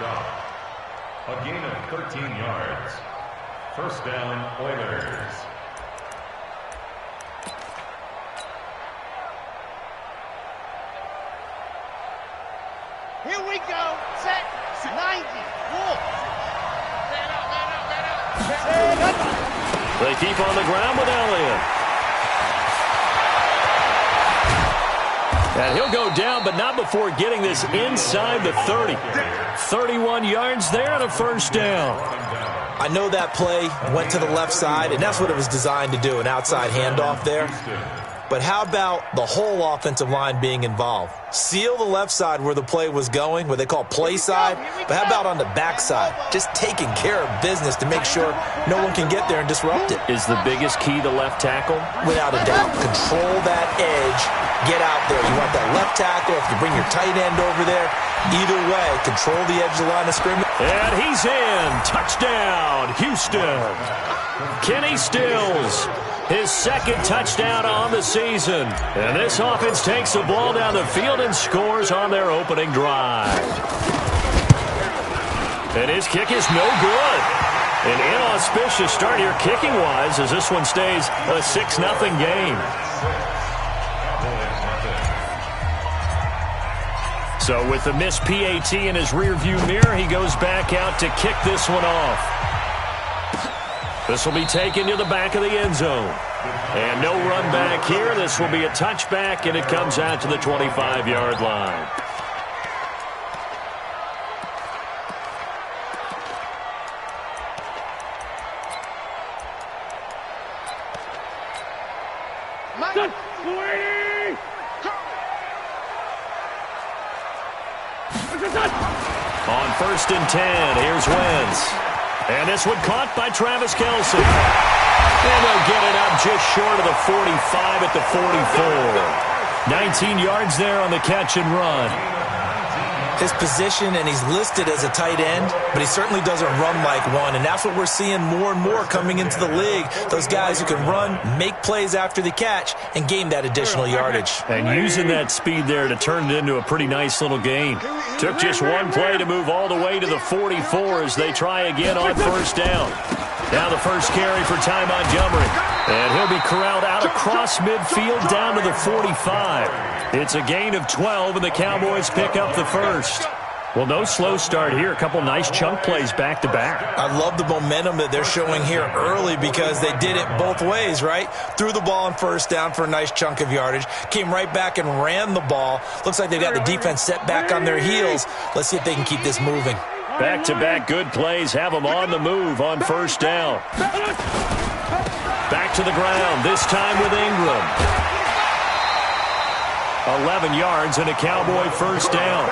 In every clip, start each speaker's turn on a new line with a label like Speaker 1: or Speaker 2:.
Speaker 1: stop. A gain of 13 yards. First down, Oilers.
Speaker 2: Here we go. Set. 90. Wolf.
Speaker 3: They keep on the ground with Elliott. And he'll go down, but not before getting this inside the 30. 31 yards there and a first down.
Speaker 4: I know that play went to the left side, and that's what it was designed to do, an outside handoff there. But how about the whole offensive line being involved? Seal the left side where the play was going, what they call play side, but how about on the back side? Just taking care of business to make sure no one can get there and disrupt it.
Speaker 3: Is the biggest key the left tackle?
Speaker 4: Without a doubt. Control that edge. Get out there. You want that left tackle. If you bring your tight end over there, either way, control the edge of the line of scrimmage.
Speaker 3: And he's in. Touchdown, Houston. Kenny Stills, his second touchdown on the season. And this offense takes the ball down the field and scores on their opening drive. And his kick is no good. An inauspicious start here kicking-wise as this one stays a 6-0 game. So with the missed PAT in his rearview mirror, he goes back out to kick this one off. This will be taken to the back of the end zone. And no run back here. This will be a touchback, and it comes out to the 25-yard line. On 1st and 10, here's Wentz. And this one caught by Travis Kelce. And they'll get it up just short of the 45 at the 44. 19 yards there on the catch and run.
Speaker 4: His position, and he's listed as a tight end, but he certainly doesn't run like one, and that's what we're seeing more and more coming into the league. Those guys who can run, make plays after the catch, and gain that additional yardage.
Speaker 3: And using that speed there to turn it into a pretty nice little gain. Took just one play to move all the way to the 44 as they try again on 1st down. Now the first carry for Ty Montgomery. And he'll be corralled out across midfield down to the 45. It's a gain of 12, and the Cowboys pick up the first. Well, no slow start here. A couple nice chunk plays back-to-back.
Speaker 4: I love the momentum that they're showing here early because they did it both ways, right? Threw the ball on 1st down for a nice chunk of yardage. Came right back and ran the ball. Looks like they've got the defense set back on their heels. Let's see if they can keep this moving.
Speaker 3: Back-to-back good plays have them on the move on 1st down. Back to the ground, this time with Ingram. 11 yards and a Cowboy 1st down.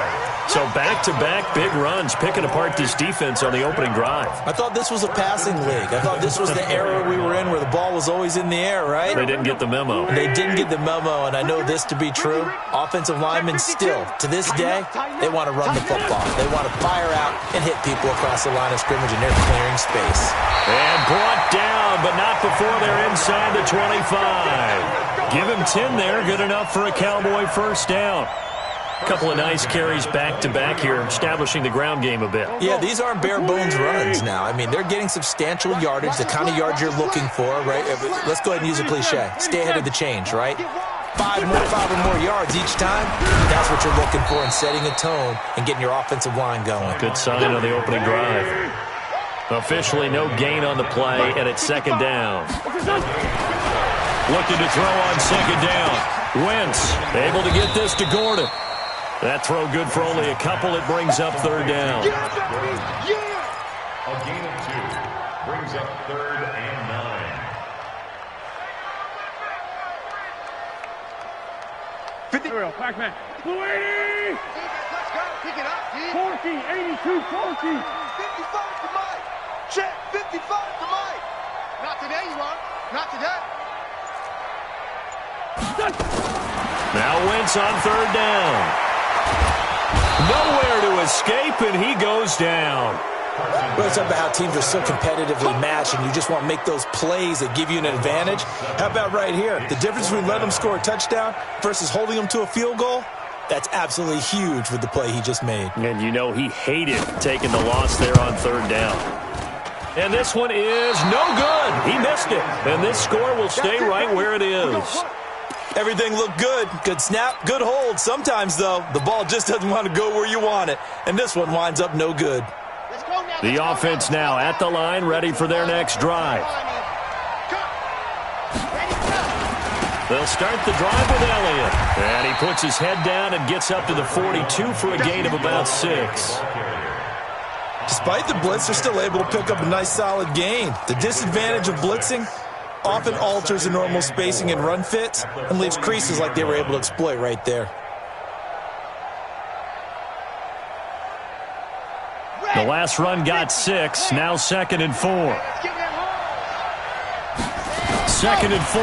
Speaker 3: So back-to-back big runs, picking apart this defense on the opening drive.
Speaker 4: I thought this was a passing league. I thought this was the era we were in where the ball was always in the air, right?
Speaker 3: They didn't get the memo.
Speaker 4: They didn't get the memo, and I know this to be true. Offensive linemen still, to this day, they want to run the football. They want to fire out and hit people across the line of scrimmage, and they're clearing space.
Speaker 3: And brought down, but not before they're inside the 25. Give him 10 there, good enough for a Cowboy 1st down. Couple of nice carries back-to-back here, establishing the ground game a bit.
Speaker 4: Yeah, these aren't bare-bones runs now. I mean, they're getting substantial yardage, the kind of yards you're looking for, right? Let's go ahead and use a cliche. Stay ahead of the change, right? 5 or more yards each time. That's what you're looking for in setting a tone and getting your offensive line going.
Speaker 3: Good sign on the opening drive. Officially no gain on the play, and it's 2nd down. Looking to throw on 2nd down. Wentz able to get this to Gordon. That throw good for only a couple. It brings up 3rd down.
Speaker 1: A gain of 2 brings up 3rd and 9.
Speaker 5: 50. Pac-Man. 280.
Speaker 2: Let's go. Pick it up, G.
Speaker 5: 40, 82, 40.
Speaker 2: 55 to Mike. Check. 55 to Mike. Not today, you are. Not today.
Speaker 3: Now Wentz on 3rd down. Nowhere to escape, and he goes down.
Speaker 4: Well, it's about how teams are so competitively matched, and you just want to make those plays that give you an advantage. How about right here? The difference between letting them score a touchdown versus holding them to a field goal? That's absolutely huge with the play he just made.
Speaker 3: And you know he hated taking the loss there on third down. And this one is no good. He missed it. And this score will stay right where it is.
Speaker 4: Everything looked good. Good snap, good hold. Sometimes, though, the ball just doesn't want to go where you want it. And this one winds up no good.
Speaker 3: The offense now at the line, ready for their next drive. They'll start the drive with Elliott. And he puts his head down and gets up to the 42 for a gain of about 6.
Speaker 4: Despite the blitz, they're still able to pick up a nice solid gain. The disadvantage of blitzing often alters the normal spacing and run fits and leaves creases like they were able to exploit right there.
Speaker 3: The last run got 6. Now 2nd and 4. 2nd and 4.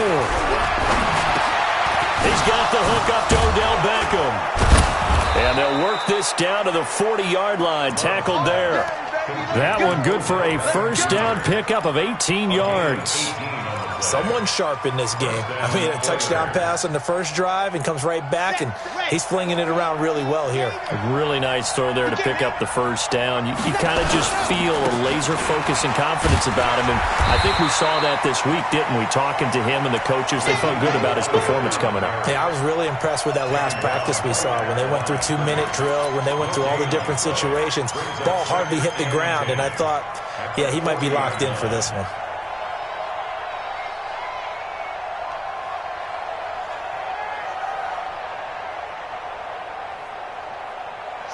Speaker 3: He's got the hook up to Odell Beckham. And they'll work this down to the 40-yard line. Tackled there. That one good for a first down pickup of 18 yards.
Speaker 4: Someone sharp in this game. I mean, a touchdown pass on the first drive and comes right back, and he's flinging it around really well here.
Speaker 3: A really nice throw there to pick up the first down. You kind of just feel a laser focus and confidence about him, and I think we saw that this week, didn't we? Talking to him and the coaches, they felt good about his performance coming up.
Speaker 4: Yeah, I was really impressed with that last practice we saw when they went through 2-minute drill, when they went through all the different situations. Ball hardly hit the ground, and I thought, yeah, he might be locked in for this one.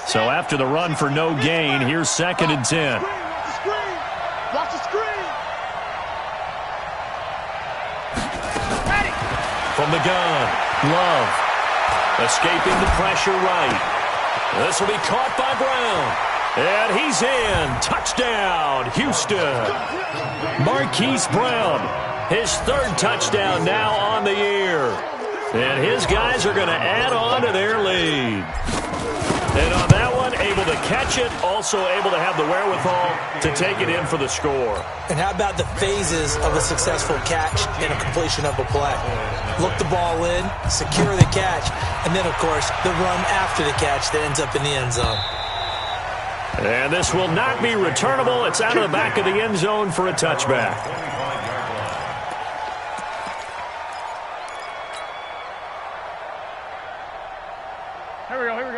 Speaker 3: So after the run for no gain, here's 2nd and 10.
Speaker 2: Watch the screen.
Speaker 3: From the gun, Love. Escaping the pressure right. This will be caught by Brown. And he's in. Touchdown, Houston. Marquise Brown, his 3rd touchdown now on the year. And his guys are going to add on to their lead. And on that one, able to catch it, also able to have the wherewithal to take it in for the score.
Speaker 4: And how about the phases of a successful catch and a completion of a play? Look the ball in, secure the catch, and then, of course, the run after the catch that ends up in the end zone.
Speaker 3: And this will not be returnable. It's out of the back of the end zone for a touchback.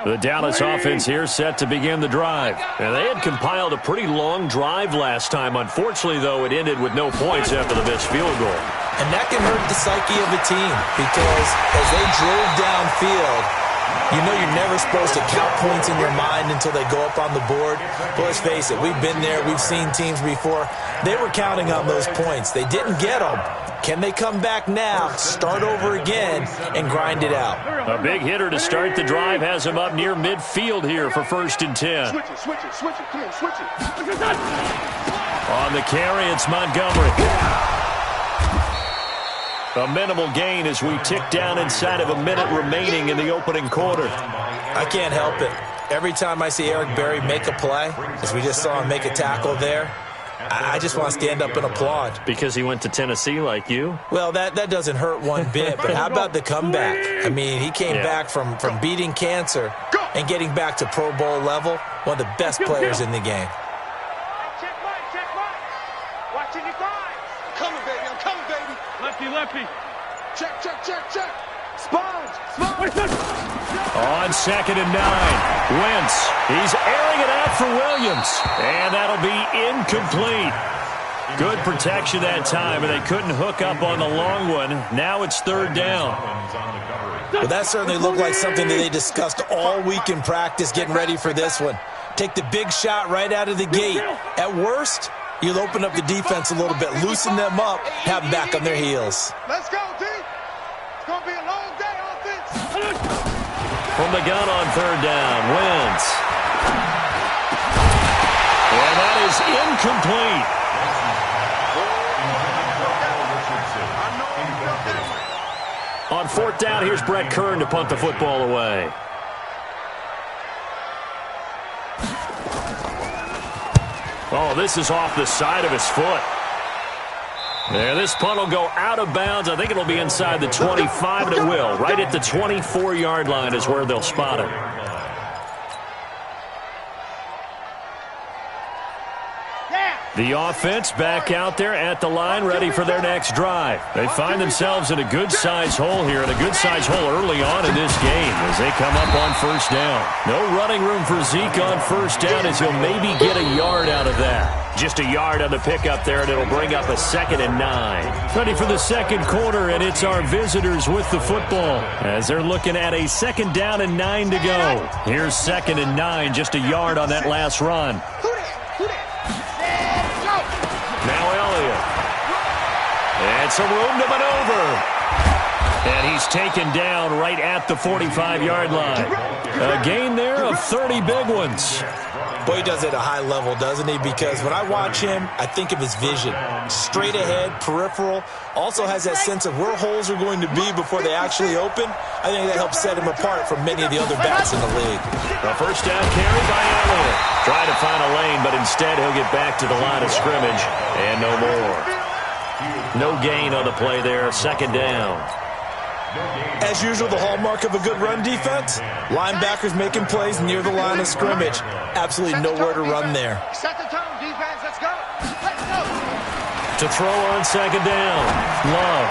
Speaker 3: The Dallas offense here set to begin the drive. And they had compiled a pretty long drive last time. Unfortunately, though, it ended with no points after the missed field goal.
Speaker 4: And that can hurt the psyche of a team because as they drove downfield, you know you're never supposed to count points in your mind until they go up on the board. But let's face it, we've been there. We've seen teams before. They were counting on those points. They didn't get them. Can they come back now, start over again, and grind it out?
Speaker 3: A big hitter to start the drive has him up near midfield here for 1st and 10.
Speaker 2: Switch it, clear, switch it.
Speaker 3: On the carry, it's Montgomery. A minimal gain as we tick down inside of a minute remaining in the opening quarter.
Speaker 4: I can't help it. Every time I see Eric Berry make a play, as we just saw him make a tackle there, I just want to stand up and applaud.
Speaker 3: Because he went to Tennessee like you?
Speaker 4: Well, that doesn't hurt one bit, but how about the comeback? I mean, he came back from beating cancer and getting back to Pro Bowl level, one of the best players in the game.
Speaker 2: Check right. Watch your thighs. I'm coming, baby.
Speaker 5: Lefty.
Speaker 2: Check. Sponge.
Speaker 3: On 2nd and 9, Wentz. He's airing it out for Williams. And that'll be incomplete. Good protection that time, and they couldn't hook up on the long one. Now it's 3rd down.
Speaker 4: Well, that certainly looked like something that they discussed all week in practice getting ready for this one. Take the big shot right out of the gate. At worst, you'll open up the defense a little bit, loosen them up, have them back on their heels.
Speaker 2: Let's go, D. It's going to be a long day, offense.
Speaker 3: From the gun on 3rd down, Wentz. And that is incomplete. On 4th down, here's Brett Kern to punt the football away. Oh, this is off the side of his foot. Yeah, this punt will go out of bounds. I think it'll be inside the 25, and it will. Right at the 24-yard line is where they'll spot it. The offense back out there at the line, ready for their next drive. They find themselves in a good-sized hole here, and a good-sized hole early on in this game as they come up on first down. No running room for Zeke on first down as he'll maybe get a yard out of that. Just a yard on the pickup there, and it'll bring up a 2nd and 9. Ready for the second quarter, and it's our visitors with the football as they're looking at a 2nd down and 9 to go. Here's 2nd and 9, just a yard on that last run. Now Elliott. And some room to maneuver. And he's taken down right at the 45-yard line. A gain there of 30 big ones.
Speaker 4: Boy, he does it at a high level, doesn't he? Because when I watch him, I think of his vision. Straight ahead, peripheral. Also has that sense of where holes are going to be before they actually open. I think that helps set him apart from many of the other backs in the league.
Speaker 3: A first down carry by Elliott. Trying to find a lane, but instead he'll get back to the line of scrimmage. And no more. No gain on the play there. 2nd down.
Speaker 4: As usual, the hallmark of a good run defense, linebackers making plays near the line of scrimmage. Absolutely nowhere to run there.
Speaker 2: Set the tone, defense. Let's go. Let's go.
Speaker 3: To throw on 2nd down. Love.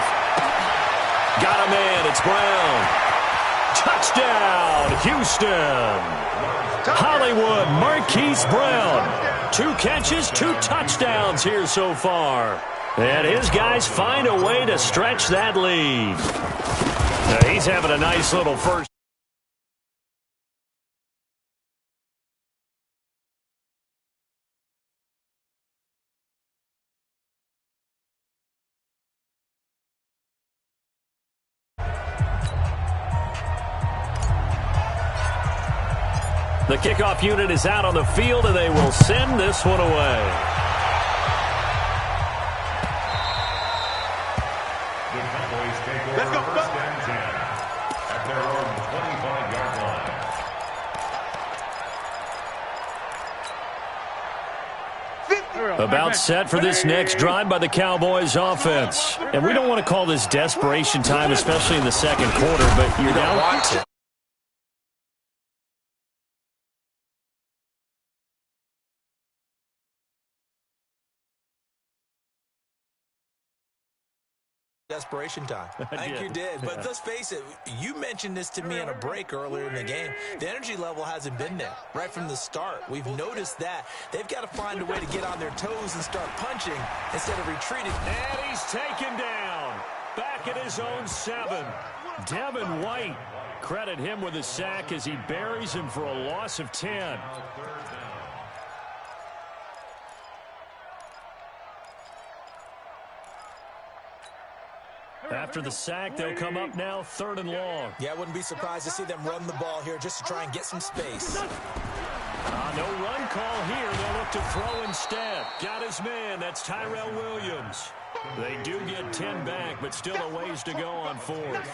Speaker 3: Got a man. It's Brown. Touchdown, Houston. Hollywood Marquise Brown. 2 catches, 2 touchdowns here so far. And his guys find a way to stretch that lead. He's having a nice little first. The kickoff unit is out on the field, and they will send this one away.
Speaker 2: Let's go.
Speaker 1: At their own 25-yard line.
Speaker 3: About set for this next drive by the Cowboys offense. And we don't want to call this desperation time, especially in the second quarter, but you're down.
Speaker 4: Want to. Desperation time. I think you did. But let's face it, you mentioned this to me on a break earlier in the game. The energy level hasn't been there right from the start. We've noticed that. They've got to find a way to get on their toes and start punching instead of retreating.
Speaker 3: And he's taken down. Back at his own 7. Devin White. Credit him with a sack as he buries him for a loss of 10. After the sack, they'll come up now 3rd and long.
Speaker 4: Yeah, I wouldn't be surprised to see them run the ball here just to try and get some space.
Speaker 3: No run call here. They'll look to throw instead. Got his man. That's Tyrell Williams. They do get 10 back, but still a ways to go on 4th.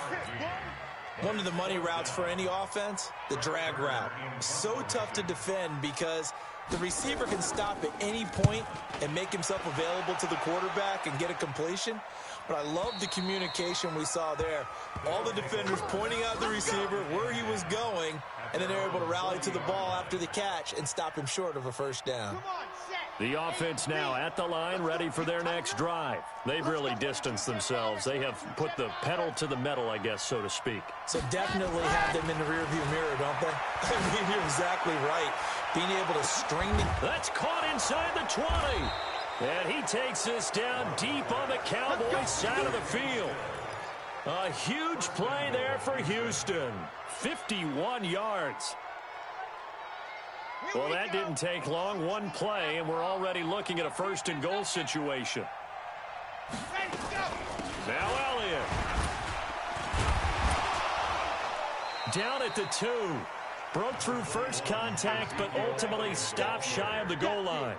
Speaker 4: One of the money routes for any offense, the drag route. So tough to defend because the receiver can stop at any point and make himself available to the quarterback and get a completion. But I love the communication we saw there. All the defenders pointing out the receiver, where he was going, and then they're able to rally to the ball after the catch and stop him short of a first down.
Speaker 3: The offense now at the line, ready for their next drive. They've really distanced themselves. They have put the pedal to the metal, I guess, so to speak.
Speaker 4: So definitely have them in the rearview mirror, don't they? I mean, you're exactly right. Being able to string them.
Speaker 3: That's caught inside the 20. And he takes this down deep on the Cowboys side of the field. A huge play there for Houston. 51 yards. Well, that didn't take long. One play, and we're already looking at a 1st and goal situation. Now Elliott. Down at the 2. Broke through first contact, but ultimately stopped shy of the goal line.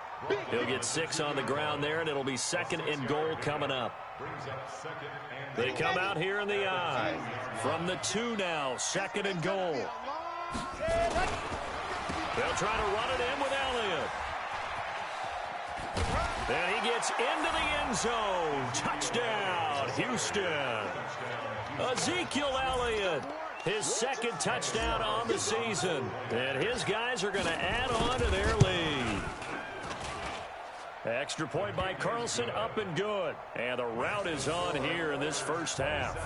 Speaker 3: He'll get 6 on the ground there, and it'll be 2nd and goal coming up. They come out here in the I. From the 2 now, 2nd and goal. They'll try to run it in with Elliott. And he gets into the end zone. Touchdown, Houston. Ezekiel Elliott, his second touchdown on the season. And his guys are going to add on to their lead. Extra point by Carlson, up and good. And the rout is on here in this first half.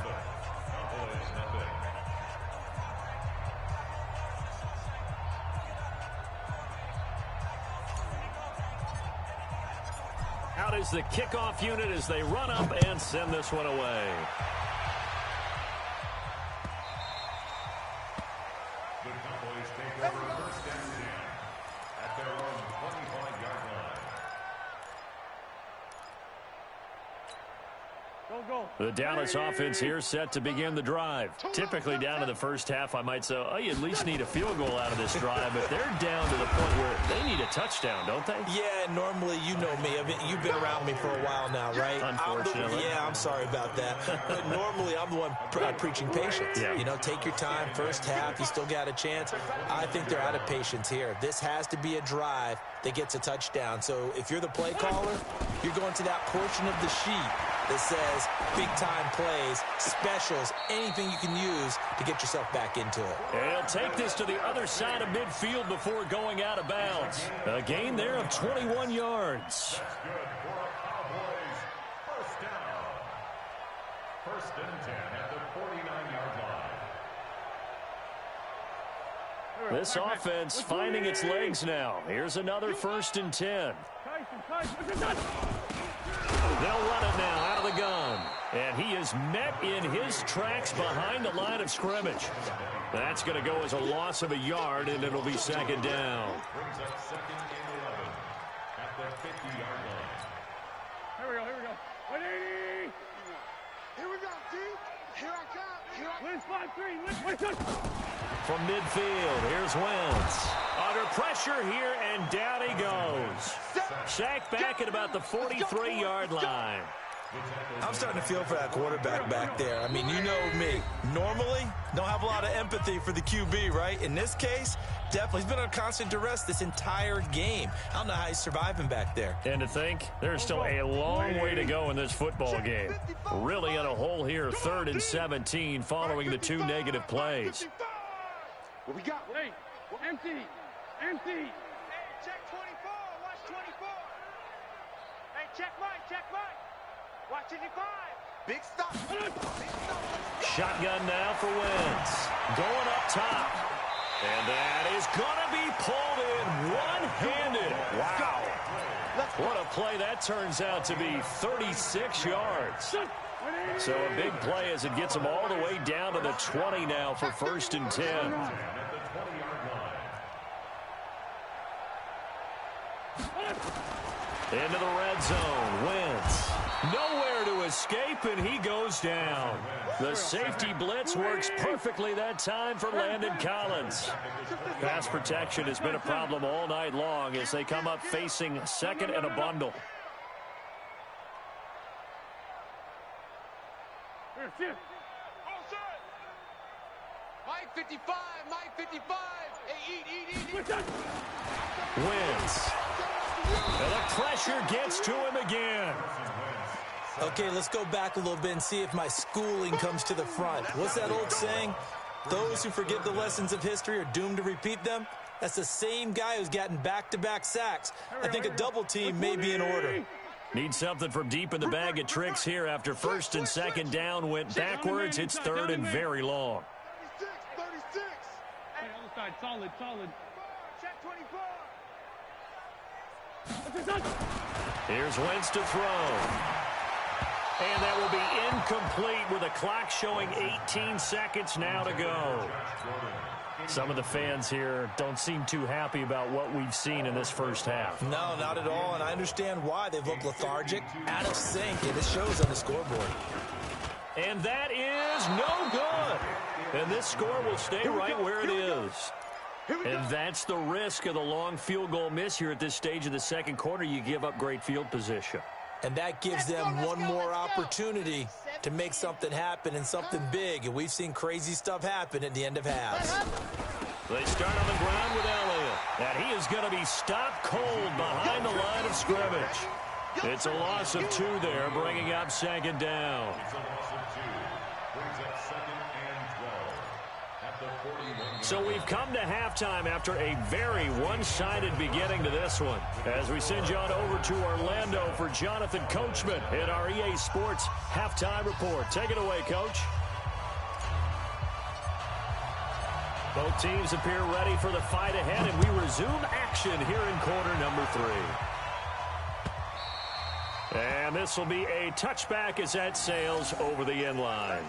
Speaker 3: Out is the kickoff unit as they run up and send this one away.
Speaker 1: The Cowboys take over first and 10 at their own 25-yard line.
Speaker 5: Go.
Speaker 3: The Dallas offense here set to begin the drive. Typically down to the first half, I might say, oh, you at least need a field goal out of this drive, but they're down to the point where they need a touchdown, don't they?
Speaker 4: Yeah, normally, you know me. I mean, you've been around me for a while now, right?
Speaker 3: Unfortunately.
Speaker 4: I'm sorry about that. But normally, I'm the one preaching patience.
Speaker 3: Yeah.
Speaker 4: You know, take your time. First half, you still got a chance. I think they're out of patience here. This has to be a drive that gets a touchdown. So if you're the play caller, you're going to that portion of the sheet that says big-time plays, specials, anything you can use to get yourself back into it.
Speaker 3: And he'll take this to the other side of midfield before going out of bounds. A gain there of 21 yards.
Speaker 1: Good for a Cowboys first down. First and 10 at the 49-yard line.
Speaker 3: This offense finding its legs now. Here's another first and 10.
Speaker 5: Tyson.
Speaker 3: They'll run it now out of the gun. And he is met in his tracks behind the line of scrimmage. That's going to go as a loss of a yard, and it'll be second down.
Speaker 1: Brings up second and 11 at the 50-yard line.
Speaker 5: Here we go. 180.
Speaker 2: Here we go, D. Here I come.
Speaker 5: Let's 5-3. Let's go.
Speaker 3: From midfield, here's Wentz. Under pressure here, and down he goes. Sacked back at about the 43-yard line.
Speaker 4: I'm starting to feel for that quarterback back there. I mean, you know me. Normally, don't have a lot of empathy for the QB, right? In this case, definitely. He's been under constant duress this entire game. I don't know how he's surviving back there.
Speaker 3: And to think, there's still a long way to go in this football game. Really in a hole here, 3rd and 17, following the 2 negative plays.
Speaker 2: What we got?
Speaker 5: Hey, empty.
Speaker 2: Hey, check 24. Watch 24. Hey, check Mike. Watch 55. Big stop.
Speaker 3: Shotgun now for Wentz. Going up top. And that is going to be pulled in one-handed. Wow. What a play that turns out to be, 36 yards. So a big play as it gets them all the way down to the 20 now for first and 10. Into the red zone. Wentz. Nowhere to escape, and he goes down. The safety blitz works perfectly that time for Landon Collins. Pass protection has been a problem all night long as they come up facing second and a bundle.
Speaker 2: Mike 55. Hey, eat.
Speaker 3: Wentz. And the pressure gets to him again.
Speaker 4: Okay, let's go back a little bit and see if my schooling comes to the front. What's that old saying? Those who forget the lessons of history are doomed to repeat them. That's the same guy who's gotten back-to-back sacks. I think a double team may be in order.
Speaker 3: Need something from deep in the bag of tricks here after first and second down went backwards. It's 3rd and very long.
Speaker 2: 36.
Speaker 5: Hey, other side, solid.
Speaker 2: Check 24.
Speaker 3: Here's Wentz to throw. And that will be incomplete with a clock showing 18 seconds now to go. Some of the fans here don't seem too happy about what we've seen in this first half.
Speaker 4: No, not at all, and I understand why. They've looked lethargic, out of sync, and it shows on the scoreboard.
Speaker 3: And that is no good. And this score will stay right where it is. And that's the risk of the long field goal miss here at this stage of the second quarter. You give up great field position.
Speaker 4: And that gives them one more opportunity to make something happen and something big. And we've seen crazy stuff happen at the end of halves.
Speaker 3: They start on the ground with Elliott. And he is going to be stopped cold behind the line of scrimmage. It's a loss of 2 there, bringing up second down.
Speaker 1: It's a loss of 2. Brings up 2nd and 12 at the 41.
Speaker 3: So we've come to halftime after a very one-sided beginning to this one. As we send you on over to Orlando for Jonathan Coachman in our EA Sports Halftime Report. Take it away, Coach. Both teams appear ready for the fight ahead, and we resume action here in quarter number 3. And this will be a touchback as that sails over the end line.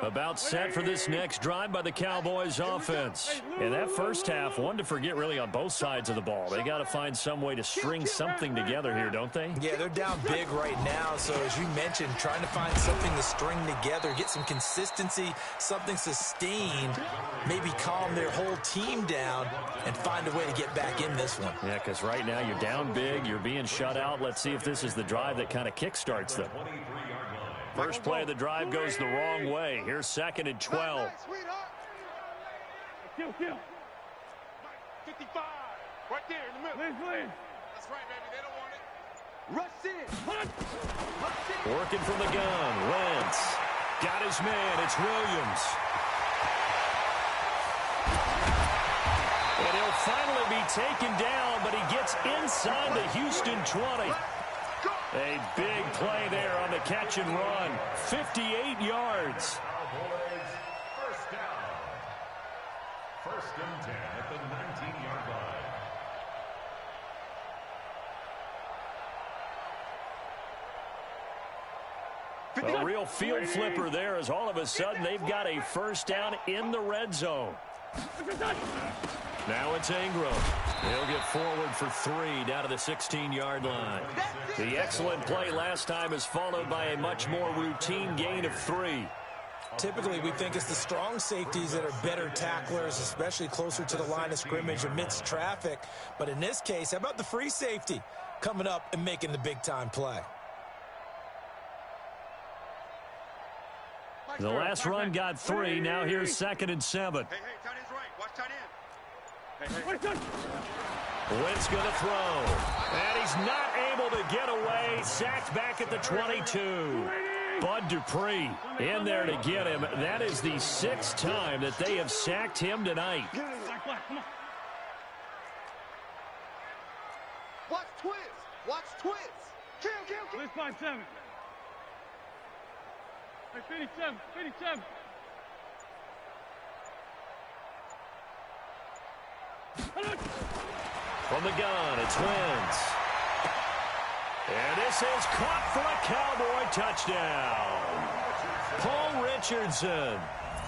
Speaker 3: About set for this next drive by the Cowboys offense. In that first half, one to forget really on both sides of the ball. They got to find some way to string something together here, don't they?
Speaker 4: Yeah, they're down big right now. So as you mentioned, trying to find something to string together, get some consistency, something sustained, maybe calm their whole team down and find a way to get back in this one.
Speaker 3: Yeah, because right now you're down big, you're being shut out. Let's see if this is the drive that kind of kickstarts them. First play of the drive goes the wrong way. Here's 2nd and 12.
Speaker 5: Kill.
Speaker 2: 55. Right there in the middle.
Speaker 5: Please.
Speaker 2: That's right, baby. They don't want it. Rush in.
Speaker 3: Working from the gun. Wentz. Got his man. It's Williams. And he'll finally be taken down, but he gets inside the Houston 20. A big play there on the catch and run. 58 yards.
Speaker 1: Cowboys, first down. 1st and 10 at the 19-yard line.
Speaker 3: A real field flipper there as all of a sudden they've got a first down in the red zone. Now it's Ingram. He'll get forward for 3 down to the 16-yard line. The excellent play last time is followed by a much more routine gain of 3.
Speaker 4: Typically, we think it's the strong safeties that are better tacklers, especially closer to the line of scrimmage amidst traffic. But in this case, how about the free safety coming up and making the big-time play?
Speaker 3: The last run got 3. Now here's 2nd and 7.
Speaker 2: Hey, tight end's right. Watch tight end.
Speaker 3: Wentz going to throw. And he's not able to get away. Sacked back at the 22. Bud Dupree in there to get him. That is the 6th time that they have sacked him tonight.
Speaker 2: Watch twist. Kill.
Speaker 5: Please 5-7. Hey, 57.
Speaker 3: From the gun, it's Wentz. And this is caught for a Cowboy touchdown. Paul Richardson,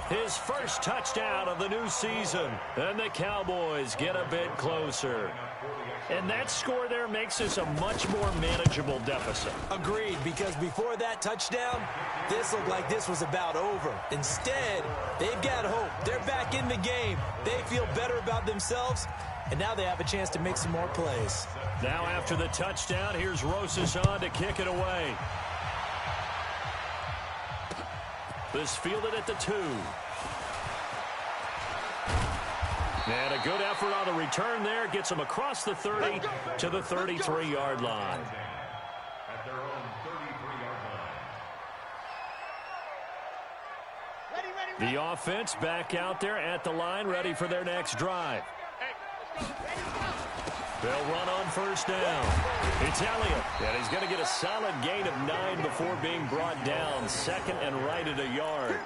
Speaker 3: his first touchdown of the new season. And the Cowboys get a bit closer. And that score there makes this a much more manageable deficit.
Speaker 4: Agreed, because before that touchdown, this looked like this was about over. Instead, they've got hope. They're back in the game. They feel better about themselves, and now they have a chance to make some more plays.
Speaker 3: Now after the touchdown, here's Rosas on to kick it away. This fielded at the 2. And a good effort on the return there. Gets them across the 30 to the 33-yard line.
Speaker 1: At their own 33-yard line.
Speaker 3: The offense back out there at the line, ready for their next drive. They'll run on first down. It's Elliott, and he's going to get a solid gain of 9 before being brought down. 2nd and right at a yard.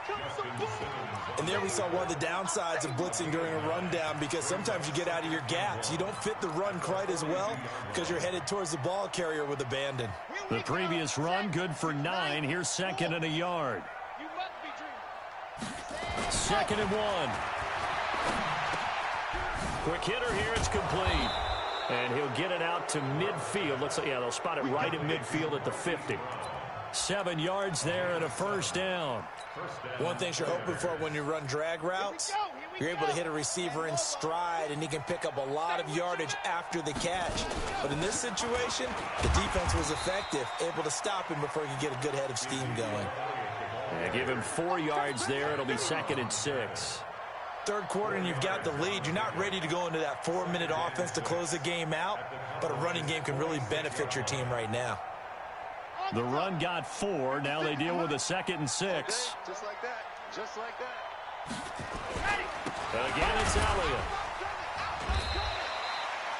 Speaker 4: And there we saw one of the downsides of blitzing during a rundown, because sometimes you get out of your gaps. You don't fit the run quite as well because you're headed towards the ball carrier with abandon.
Speaker 3: The previous run good for 9. Here's 2nd and a yard. 2nd and 1. Quick hitter here. It's complete. And he'll get it out to midfield. Looks like, yeah, they'll spot it right in midfield at the 50. 7 yards there and a first down.
Speaker 4: One thing you're hoping for when you run drag routes You're able to hit a receiver in stride, and he can pick up a lot of yardage after the catch. But in this situation, the defense was effective, able to stop him before he could get a good head of steam going.
Speaker 3: Yeah, give him 4 yards there. It'll be 2nd and 6.
Speaker 4: Third quarter, and you've got the lead. You're not ready to go into that 4-minute offense to close the game out, but a running game can really benefit your team right now.
Speaker 3: The run got 4. Now they deal with a 2nd and 6.
Speaker 2: Just like that. Just like that.
Speaker 3: Again, it's Elliott.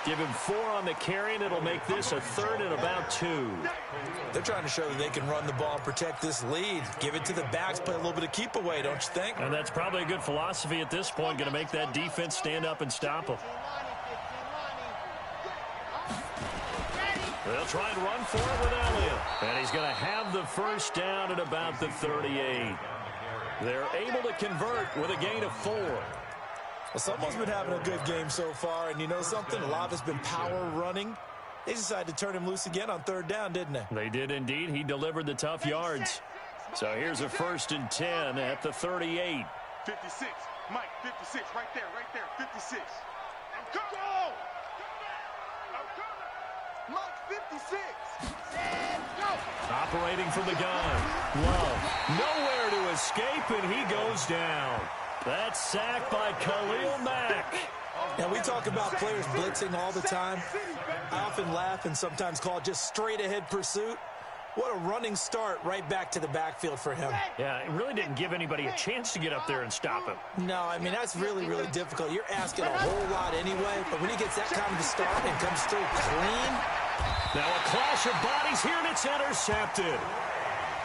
Speaker 3: Give him 4 on the carry, and it'll make this a 3rd and about 2.
Speaker 4: They're trying to show that they can run the ball and protect this lead. Give it to the backs, play a little bit of keep away, don't you think?
Speaker 3: And that's probably a good philosophy at this point, going to make that defense stand up and stop them. They'll try and run for it with Elliott. And he's going to have the first down at about the 38. They're able to convert with a gain of 4.
Speaker 4: Well, someone's been having a good game so far, and you know something? A lot of it's been power running. They decided to turn him loose again on 3rd down, didn't they?
Speaker 3: They did indeed. He delivered the tough yards. So here's a 1st and 10 at the 38.
Speaker 2: 56. Mike, 56. Right there, 56. I'm coming. Go! I'm coming. Mike, 56. Go!
Speaker 3: Operating from the gun. Love. Nowhere to escape, and he goes down. That's sacked by Khalil Mack.
Speaker 4: Now, we talk about players blitzing all the time. I often laugh and sometimes call it just straight-ahead pursuit. What a running start right back to the backfield for him.
Speaker 3: Yeah, it really didn't give anybody a chance to get up there and stop him.
Speaker 4: No, I mean, that's really, really difficult. You're asking a whole lot anyway, but when he gets that kind of a start and comes through clean.
Speaker 3: Now a clash of bodies here, and it's intercepted.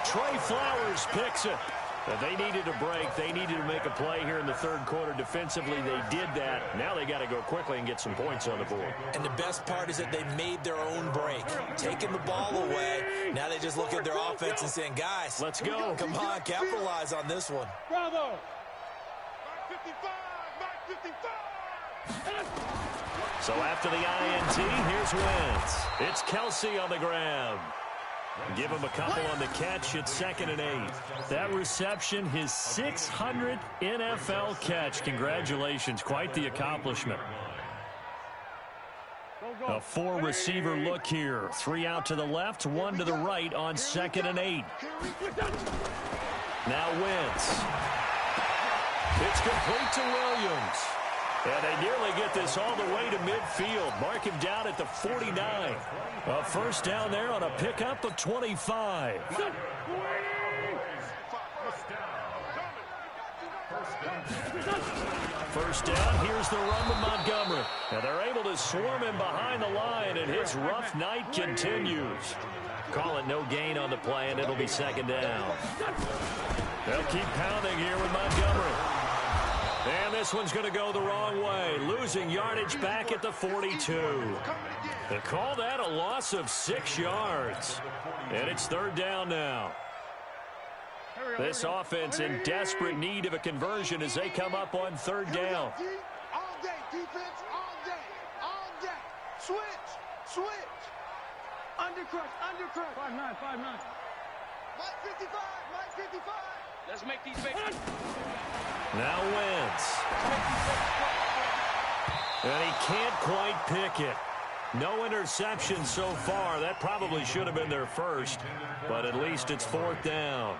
Speaker 3: Trey Flowers picks it. They needed a break. They needed to make a play here in the 3rd quarter. Defensively, they did that. Now they got to go quickly and get some points on the board.
Speaker 4: And the best part is that they made their own break, taking the ball away. Now they just look at their offense and saying, guys,
Speaker 3: let's go.
Speaker 4: Come on, capitalize on this one.
Speaker 5: Bravo.
Speaker 2: Mike, 55. Mike, 55.
Speaker 3: So after the INT, here's Wentz. It's Kelsey on the grab. Give him a couple on the catch. It's 2nd and 8. That reception, his 600th NFL catch. Congratulations. Quite the accomplishment. A 4-receiver look here. 3 out to the left, 1 to the right on 2nd and 8. Now Wentz. It's complete to Williams. And they nearly get this all the way to midfield. Mark him down at the 49. A first down there on a pickup of 25. First down, here's the run with Montgomery. And they're able to swarm him behind the line, and his rough night continues. Call it no gain on the play, and it'll be 2nd down. They'll keep pounding here with Montgomery. And this one's going to go the wrong way, losing yardage back at the 42. They call that a loss of 6 yards. And it's 3rd down now. This offense in desperate need of a conversion as they come up on 3rd down.
Speaker 2: All day, defense, all day, all day. Switch. Undercrush.
Speaker 5: 5'9", 5'9".
Speaker 2: Mike 55, Mike 55.
Speaker 5: Let's make these big.
Speaker 3: Now Wentz. And he can't quite pick it. No interception so far. That probably should have been their first, but at least it's 4th down.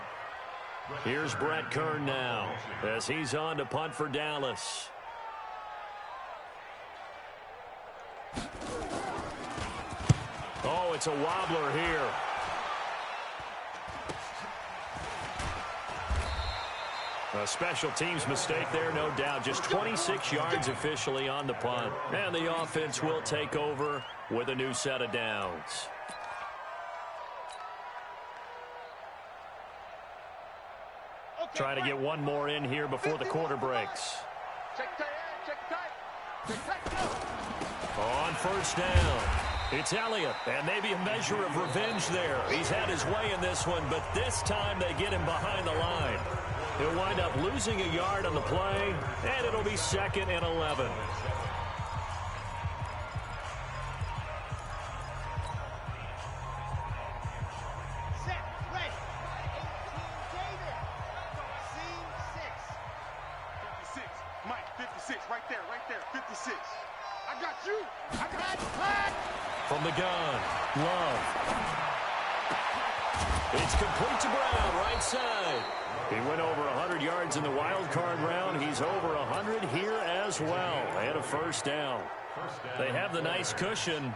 Speaker 3: Here's Brett Kern now as he's on to punt for Dallas. Oh, it's a wobbler here. A special teams mistake there, no doubt. Just 26 yards officially on the punt. And the offense will take over with a new set of downs. Try to get one more in here before the quarter breaks. On first down, it's Elliott, and maybe a measure of revenge there. He's had his way in this one, but this time they get him behind the line. He'll wind up losing a yard on the play, and it'll be 2nd and 11.
Speaker 2: Mike, 56. right there, 56. I got you. I got you.
Speaker 3: From the gun, Love. It's complete to Brown, right side. He went over 100 yards in the wild card round. He's over 100 here as well. And a first down. They have the nice cushion.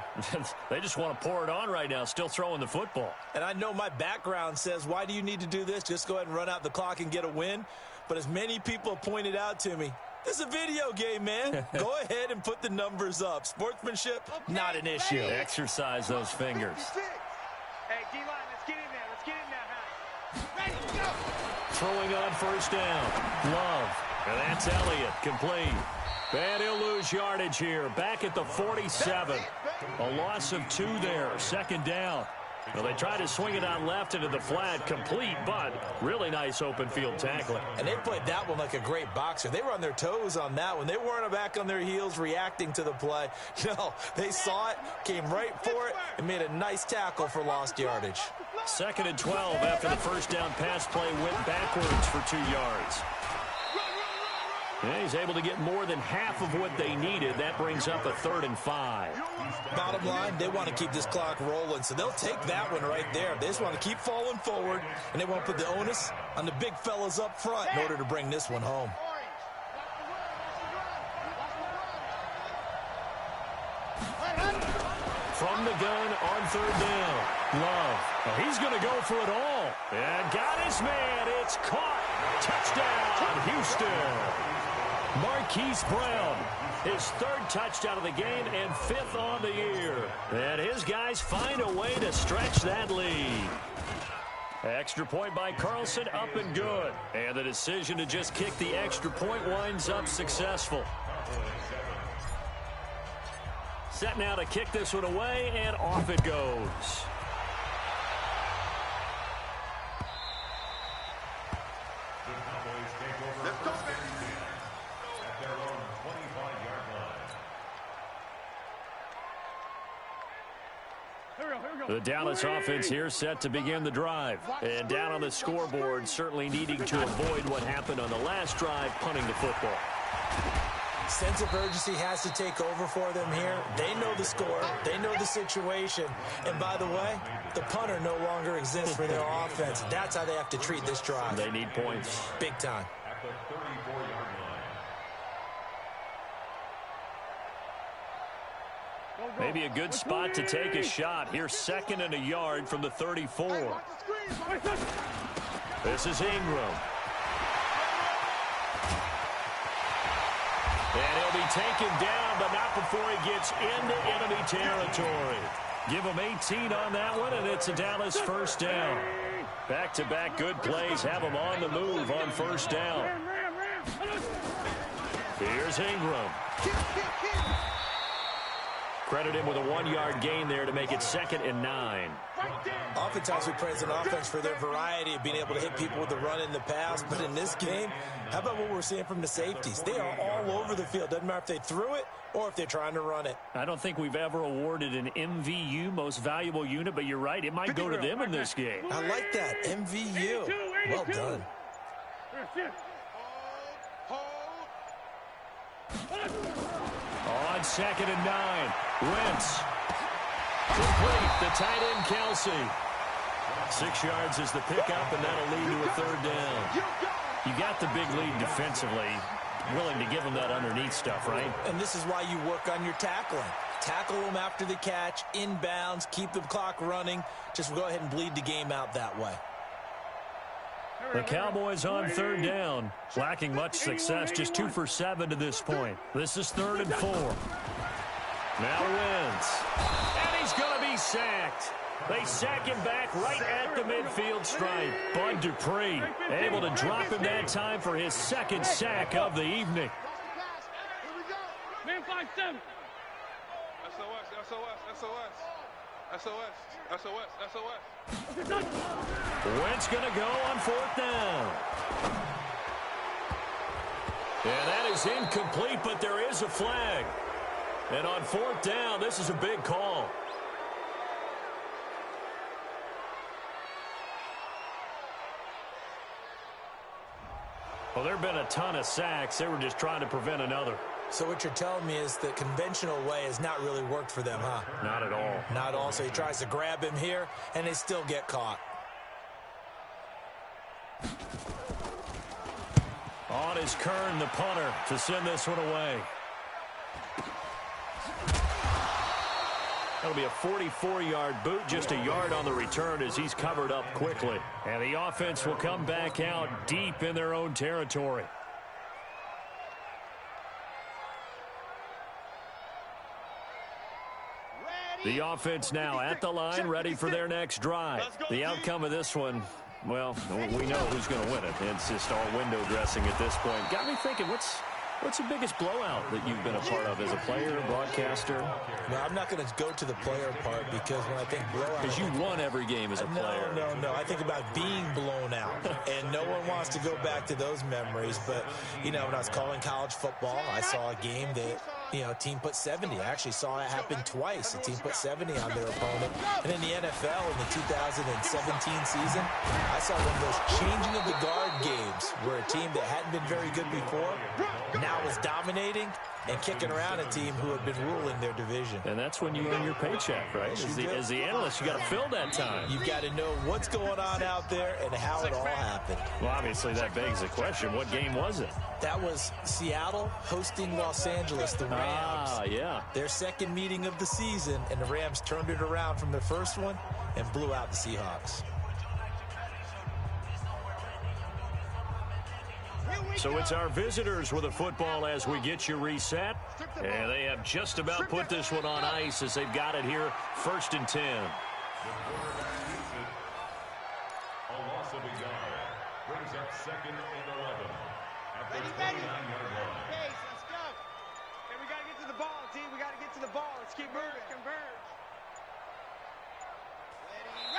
Speaker 3: They just want to pour it on right now, still throwing the football.
Speaker 4: And I know my background says, why do you need to do this? Just go ahead and run out the clock and get a win. But as many people pointed out to me, this is a video game, man. Go ahead and put the numbers up. Sportsmanship, not an issue.
Speaker 3: Exercise those fingers.
Speaker 5: Hey, D-line, let's get in there. Let's get in there, huh?
Speaker 2: Ready, go.
Speaker 3: Throwing on first down. Love. And that's Elliott. Complete. And he'll lose yardage here. Back at the 47. A loss of 2 there. Second down. Well, they tried to swing it out left into the flat. Complete, but really nice open field tackling.
Speaker 4: And they played that one like a great boxer. They were on their toes on that one. They weren't back on their heels reacting to the play. No, they saw it, came right for it, and made a nice tackle for lost yardage.
Speaker 3: 2nd and 12 after the first down pass play went backwards for 2 yards. And he's able to get more than half of what they needed. That brings up a 3rd and 5.
Speaker 4: Bottom line, they want to keep this clock rolling, so they'll take that one right there. They just want to keep falling forward, and they want to put the onus on the big fellas up front in order to bring this one home.
Speaker 3: From the gun on 3rd down. Love. Well, he's going to go for it all. And got his man. It's caught. Touchdown, Houston. Marquise Brown, his 3rd touchdown of the game and 5th on the year. And his guys find a way to stretch that lead. Extra point by Carlson, up and good. And the decision to just kick the extra point winds up successful. Set now to kick this one away, and off it goes.
Speaker 2: Let's go, baby.
Speaker 1: At their own 25-yard line.
Speaker 3: The Dallas offense here set to begin the drive. And down on the scoreboard, certainly needing to avoid what happened on the last drive, punting the football.
Speaker 4: Sense of urgency has to take over for them here. They know the score. They know the situation. And by the way, the punter no longer exists for their offense. That's how they have to treat this drive.
Speaker 3: They need points.
Speaker 4: Big time.
Speaker 1: At the 34-yard line.
Speaker 3: Maybe a good spot to take a shot. Here's 2nd and a yard from the 34. This is Ingram. And he'll be taken down, but not before he gets into enemy territory. Give him 18 on that one, and it's a Dallas first down. Back-to-back good plays have him on the move on first down. Here's Ingram. Credit him with a 1-yard gain there to make it 2nd and 9.
Speaker 4: Oftentimes we praise an offense for their variety of being able to hit people with the run in the pass, but in this game, how about what we're seeing from the safeties? They are all over the field. Doesn't matter if they threw it or if they're trying to run it.
Speaker 3: I don't think we've ever awarded an MVU, most valuable unit, but you're right, it might go to them in this game.
Speaker 4: I like that, MVU. Well done.
Speaker 3: On 2nd and 9, Wentz. Complete, the tight end, Kelsey. 6 yards is the pickup, and that'll lead to a 3rd down. You got the big lead defensively. Willing to give them that underneath stuff, right?
Speaker 4: And this is why you work on your tackling. Tackle them after the catch, inbounds, keep the clock running. Just go ahead and bleed the game out that way.
Speaker 3: The Cowboys on 3rd down, lacking much success, just 2 for 7 to this point. This is 3rd and 4. Now Wentz, and he's going to be sacked. They sack him back right at the midfield stripe. Bud Dupree able to drop him that time for his 2nd sack of the evening.
Speaker 5: Man 5-7.
Speaker 2: SOS.
Speaker 3: Wentz going to go on 4th down. And that is incomplete, but there is a flag. And on 4th down, this is a big call. Well, there have been a ton of sacks. They were just trying to prevent another.
Speaker 4: So what you're telling me is the conventional way has not really worked for them, huh?
Speaker 3: Not at all.
Speaker 4: Not at all. So he tries to grab him here, and they still get caught.
Speaker 3: On is Kern, the punter, to send this one away. That'll be a 44-yard boot, just a yard on the return as he's covered up quickly. And the offense will come back out deep in their own territory. The offense now at the line, ready for their next drive. The outcome of this one, well, we know who's going to win it. It's just all window dressing at this point. Got me thinking, what's the biggest blowout that you've been a part of as a player, broadcaster?
Speaker 4: No, I'm not going to go to the player part because when I think blowout...
Speaker 3: Because you won every game as a player.
Speaker 4: No. I think about being blown out. And no one wants to go back to those memories. But, you know, when I was calling college football, I saw a game that, you know, a team put 70. I actually saw it happen twice. A team put 70 on their opponent. And in the NFL in the 2017 season, I saw one of those changing of the guard games where a team that hadn't been very good before now was dominating and kicking around a team who had been ruling their division.
Speaker 3: And that's when you earn your paycheck, right? As the analyst, you got to fill that time.
Speaker 4: You've got to know what's going on out there and how it all happened.
Speaker 3: Well, obviously, that begs the question, what game was it?
Speaker 4: That was Seattle hosting Los Angeles, the Rams.
Speaker 3: Ah, yeah.
Speaker 4: Their second meeting of the season, and the Rams turned it around from the first one and blew out the Seahawks.
Speaker 3: So it's our visitors with the football as we get you reset. And they have just about put this one on ice as they've got it here, 1st and 10.
Speaker 1: A loss of a yard brings up 2nd and 11 at the 29-yard line.
Speaker 5: Pace, let's go. Hey, we got to get to the ball, team. We got to get to the ball. Let's keep moving. Converge.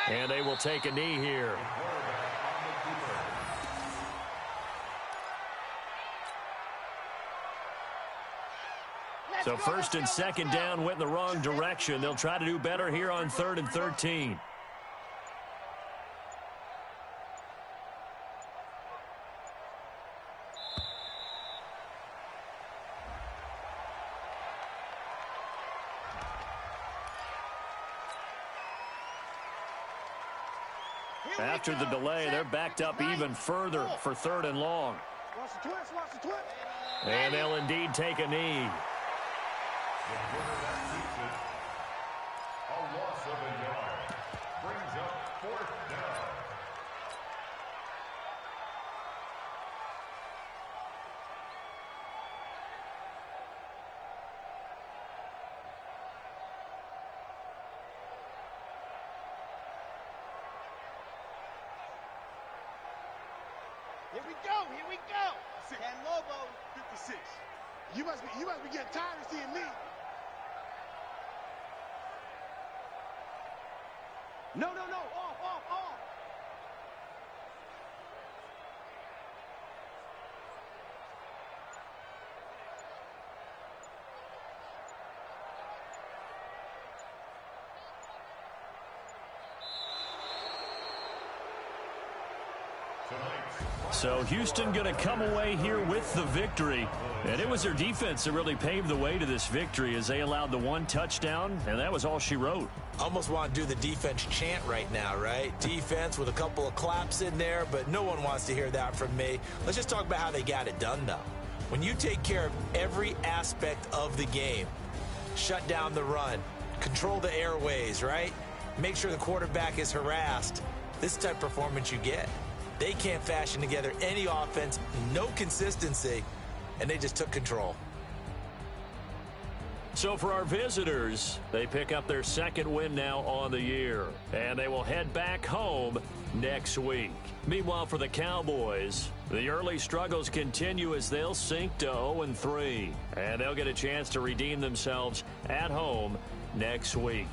Speaker 3: And they will take a knee here. So 1st and 2nd down went in the wrong direction. They'll try to do better here on 3rd and 13. After the delay, they're backed up even further for 3rd and long.
Speaker 5: Watch the twist, watch the twist.
Speaker 3: And they'll indeed take a knee.
Speaker 1: A loss of a yard brings up 4th down.
Speaker 2: Here we go, here we go. And Lobo, 56. You must be getting tired of seeing me. No, off.
Speaker 3: So Houston going to come away here with the victory. And it was their defense that really paved the way to this victory as they allowed the 1 touchdown, and that was all she wrote.
Speaker 4: Almost want to do the defense chant right now, right? Defense with a couple of claps in there, but no one wants to hear that from me. Let's just talk about how they got it done, though. When you take care of every aspect of the game, shut down the run, control the airways, right? Make sure the quarterback is harassed. This is the type of performance you get. They can't fashion together any offense, no consistency, and they just took control.
Speaker 3: So for our visitors, they pick up their 2nd win now on the year, and they will head back home next week. Meanwhile, for the Cowboys, the early struggles continue as they'll sink to 0-3, and they'll get a chance to redeem themselves at home next week.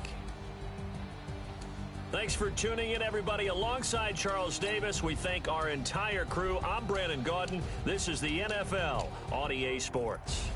Speaker 3: Thanks for tuning in, everybody. Alongside Charles Davis, we thank our entire crew. I'm Brandon Gaudin. This is the NFL on EA Sports.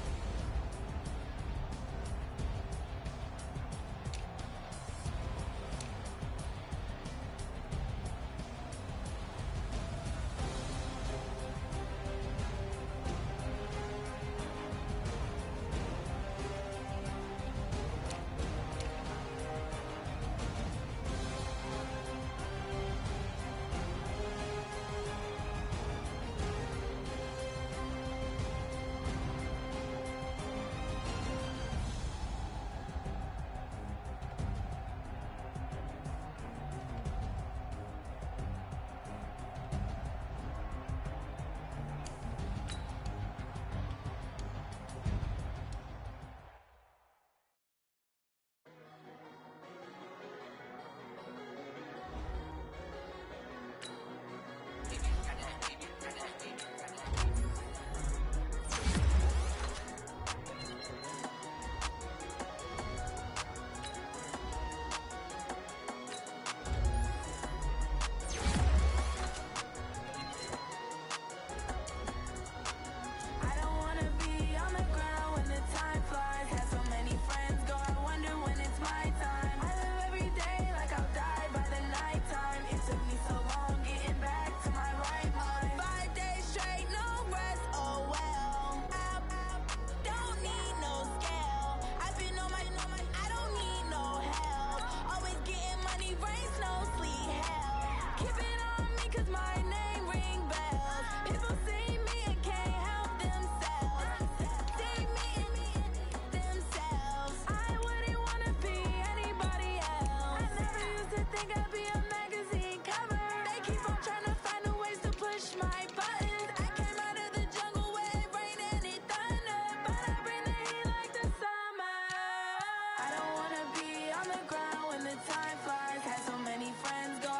Speaker 6: don't wanna be on the ground when the time flies. Had so many friends go